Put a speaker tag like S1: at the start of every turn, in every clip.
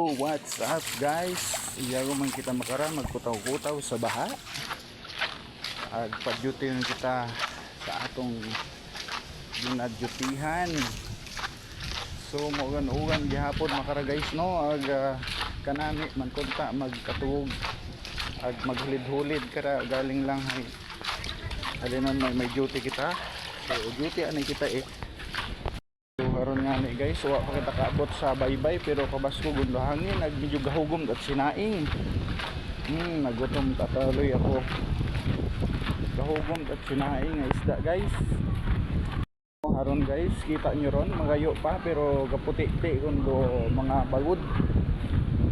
S1: What's up guys? Iyago man kita makara magkutaw-kutaw sa baha. Ag pa-duty kita sa atong ginadutihan. So maugan-ugan gihapon makara guys no, ag kanani man kunta magkatuog ag maghulid-hulid kara galing lang hay. Alinon may duty kita. So duty anay kita karon nga ni guys, wa pa kita kaabot sa baybay pero kabasko gundo hangin ag medyo gahugom at sinaing. Nagutom tataloy ako. Gahugom at sinaing nga isda guys. Haron guys, kita nyo ron magayo pa pero gaputi-ti kundo mga bagod.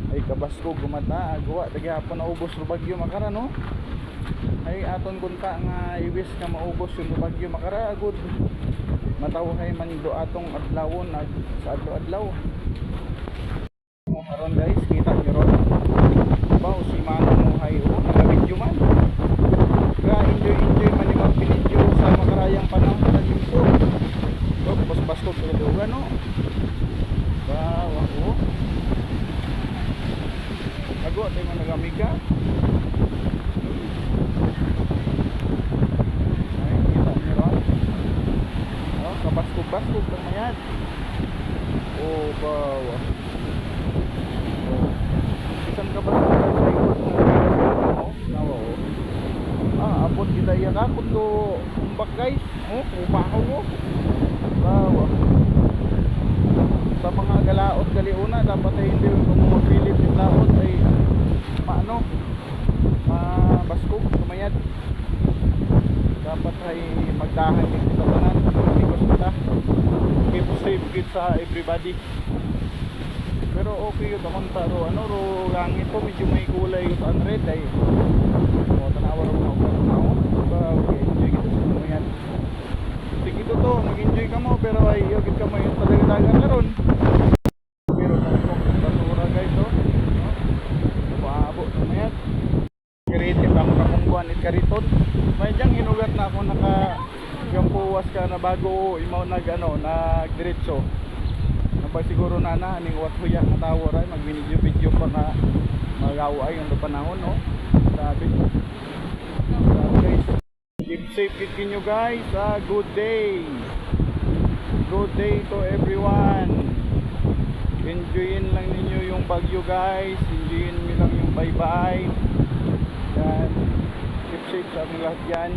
S1: Ay kabasko gumata agwa tagihapon naubos ro bagyo makara no. Ay aton kunta nga iwis nga maubos yung bagyo makara agud matawahay man do atong adlawon sa adlaw-adlaw. Haron guys, kita nyo ron baw si Manong Muhay naka-video man ka enjoy man yung mag-video sa makarayang panahon sa limpo. So bas-baskog kalugan no baw ako agwa tayo mga nagamiga. Baskog lang mayad. Oh, bawa. Isan ka ba sa ikot mo? Nawa oh. Abot kita iya ka kundo umbak guys. Oh, umahaw mo. Bawa. Sa mga galaot galiuna dapat ay hindi kung magpilit yung laot ay maano? Baskog kumayad. Dapat ay magdahan dito sa tanan. Keep safe good sa everybody. Pero okay yun naman taro ro langit to medyo may kulay yun ang red ay tanawa ro na okay enjoy kita sa mga yan. Sige to mag-enjoy ka mo pero ay yogit ka mo yung talaga-dagan karon. Pero kung basura guys paabo sa mga yan kiritin ang kakungguan it kariton may diyang hinugat na ako gampuwas ka na bago imaw nagdiretso napag siguro na aning wat huya nga tawor ay mag-video pa nga magaway yung panahon no. Sabi guys, keep safe kinyo guys. Good day to everyone. Enjoyin lang ninyo yung bagyo guys, enjoyin nyo lang yung bye yan. Keep safe sa aming lahat yan.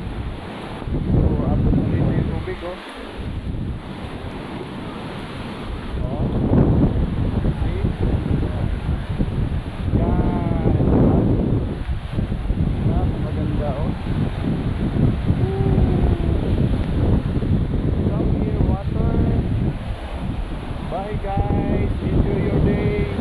S1: So abot mo dito yung tubig see? Yan maganda come here water. Bye guys, enjoy your day.